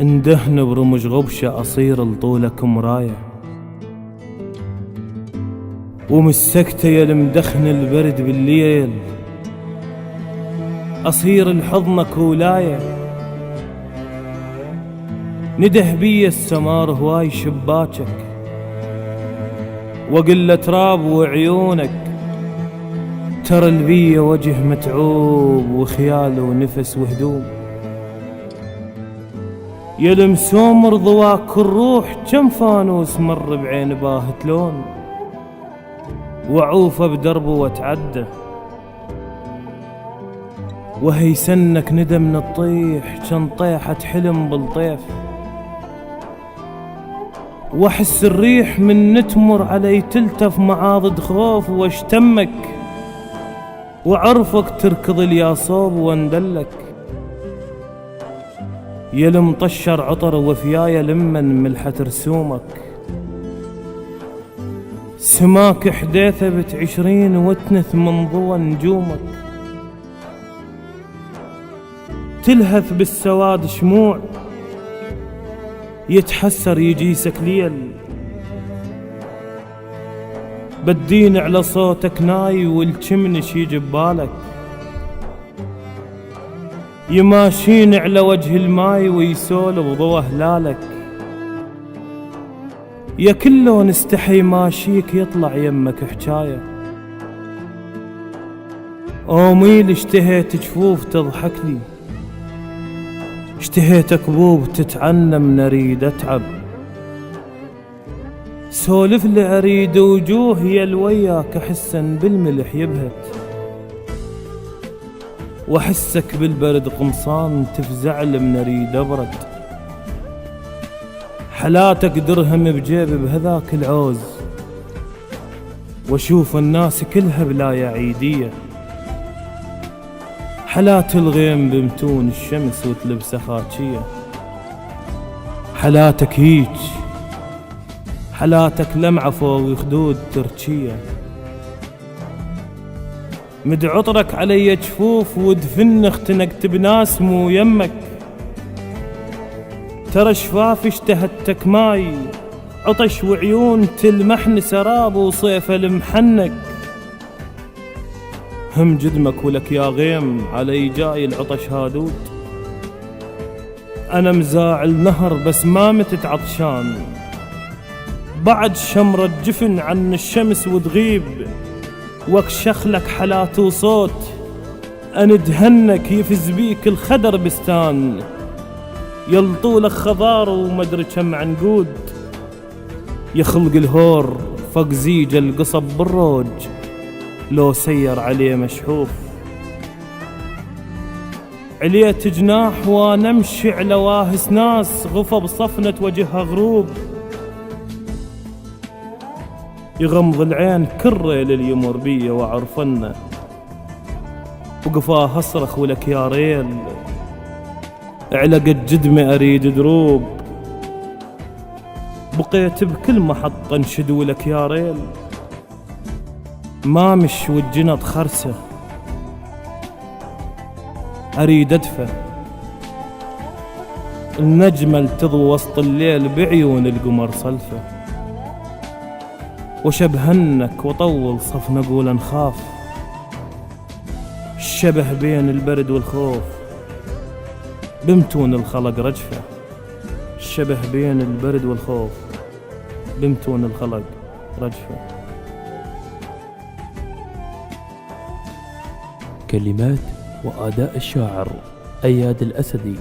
اندهن برمج غبشة أصير لطولك مراية، ومسكته يا المدخن البرد بالليل أصير لحضنك ولاية. نده بي السمار هواي شباكك وقل تراب وعيونك، ترى البية وجه متعوب وخيال ونفس وهدوم. يا المسومر ضواك الروح كم فانوس مر بعين باهت لون، وعوفه بدربه وتعدى وهي سنك ندم نطيح كان طيحة حلم بالطيف. واحس الريح من نتمر علي تلتف معاضد خوف واشتمك، وعرفك تركض الياصوب واندلك. يا المطشر عطر وفيايا لمن ملحة رسومك، سماك حديثة بتعشرين وتنث من ضوى نجومك. تلهث بالسواد شموع يتحسر يجيسك ليل، بدين على صوتك ناي والكمنش يجي ببالك. يماشين على وجه الماي ويسولف ضوى هلالك، يا كلو نستحي ماشيك يطلع يمك حجاية. اوميل اشتهيت جفوف تضحك لي، اشتهيت كبوب تتعنم نريد اتعب. سولف لي اريد وجوه يا الوياك احسن بالملح يبهت، واحسك بالبرد قمصان تفزع لمن اريد ابرد. حلاتك درهم بجيب بهذاك العوز، واشوف الناس كلها بلايا عيدية. حلات الغيم بمتون الشمس وتلبسه خاكية، حلاتك هيج حلاتك لمعة فوق خدود تركية. مد عطرك علي جفوف ودفن اختنقت بناس مو يمك، ترى شفاف اشتهتك ماي عطش وعيون تلمحن سراب وصيف المحنك. هم جدمك ولك يا غيم علي جاي العطش هادود، انا مزاعل نهر بس ما متت عطشان. بعد شمرة جفن عن الشمس وتغيب، واكشخ لك حلات وصوت اندهنك يفز بيك الخدر بستان. يلطولك خضار ومدري كم عنقود، يخلق الهور فوق زيج القصب بالروج لو سير عليه مشحوف. عليت جناح وانا امشي على واهس ناس غفى بصفنة وجهها غروب. يغمض العين كري لليمر بيه وعرفنا، وقفاه اصرخ ولك يا ريل علقت جدمي اريد دروب. بقيت بكل محطة انشد ولك يا ريل، ما مش والجنط خرسة اريد ادفى. النجمة التضوى وسط الليل بعيون القمر صلفة، وشبهنك وطول صف نقول نخاف. الشبه بين البرد والخوف بمتون الخلق رجفة، الشبه بين البرد والخوف بمتون الخلق رجفة. كلمات وأداء الشاعر أياد الأسدي.